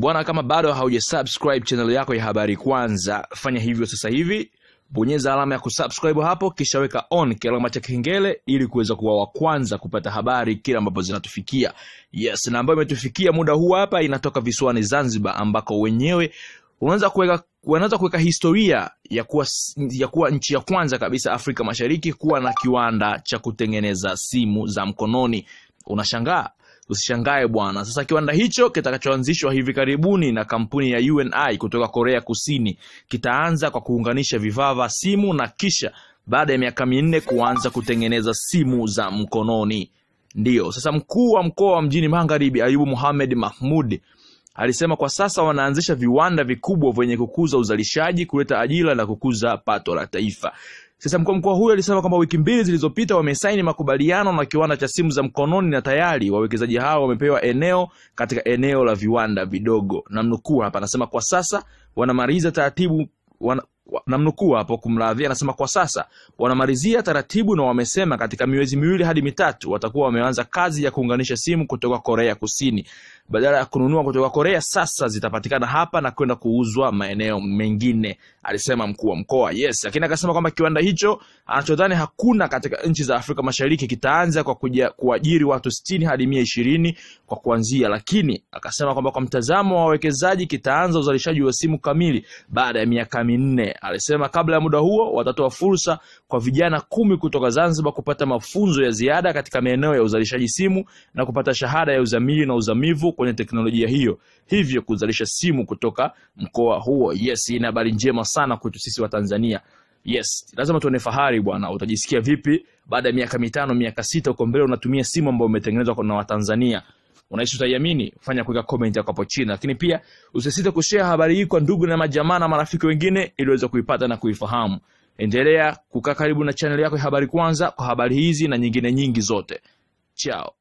Bwana, kama bado haujasubscribe channel yako ya Habari Kwanza, fanya hivyo sasa hivi. Bonyeza alama ya kusubscribe hapo, kisha weka on alama ya kengele ili kuweza kuwa wa kwanza kupata habari kila ambapo zinatufikia. Yes, na ambayo imetufikia muda huu hapa inatoka visiwani Zanzibar, ambako wenyewe wanaanza kuweka historia ya kuwa nchi ya kwanza kabisa Afrika Mashariki kuwa na kiwanda cha kutengeneza simu za mkononi. Unashangaa? Usishangae bwana. Sasa kiwanda hicho kitakachoanzishwa hivi karibuni na kampuni ya UNI kutoka Korea Kusini kitaanza kwa kuunganisha vifaa vya simu na kisha baada ya miaka 4 kuanza kutengeneza simu za mkononi. Ndio. Sasa mkuu wa mkoa wa Mjini Magharibi Ayubu Mohamed Mahmud alisema kwa sasa wanaanzisha viwanda vikubwa vyenye kukuza uzalishaji, kuleta ajira na kukuza pato la taifa. Sasa mkuu huyo alisema kwamba wiki 2 zilizopita wamesaini makubaliano na kiwanda cha simu za mkononi na tayari wawekezaji hao wamepewa eneo katika eneo la viwanda vidogo. Namnukuu hapa, anasema kwa sasa wanamaliza taratibu namnukuu hapo kumradhi, anasema kwa sasa wanamalizia taratibu na wamesema katika miezi 2 hadi 3 watakuwa wameanza kazi ya kuunganisha simu kutoka Korea Kusini. Badala ya kununua kutoka Korea, sasa zitapatikana hapa na kwenda kuuzwa maeneo mengine, alisema mkuu wa mkoa. Yes, lakini akasema kwamba kiwanda hicho anachodhani hakuna katika nchi za Afrika Mashariki kitaanza kwa kuajiri watu 60 hadi 120 kwa kuanzia, lakini akasema kwamba kwa mtazamo wa wawekezaji kitaanza uzalishaji wa simu kamili baada ya miaka 4. Alisema kabla ya muda huo watatoa fursa kwa vijana 10 kutoka Zanzibar kupata mafunzo ya ziada katika maeneo ya uzalishaji simu na kupata shahada ya uzamili na uzamivu kwenye teknolojia hiyo, hivyo kuzalisha simu kutoka mkoa huo. Yes, ina habari njema sana kwetu sisi wa Tanzania. Yes, lazima tuone fahari bwana. Utajisikia vipi baada ya miaka 5, miaka 6 uko mbele unatumia simu ambayo imetengenezwa na Watanzania? Unaishi utaiamini? Fanya kuweka comment yako hapo chini, lakini pia usisite kushare habari hii kwa ndugu na majamaa na marafiki wengine ili waweze kuipata na kuifahamu. Endelea kukaa karibu na channel yako ya Habari Kwanza kwa habari hizi na nyingine nyingi zote. Ciao.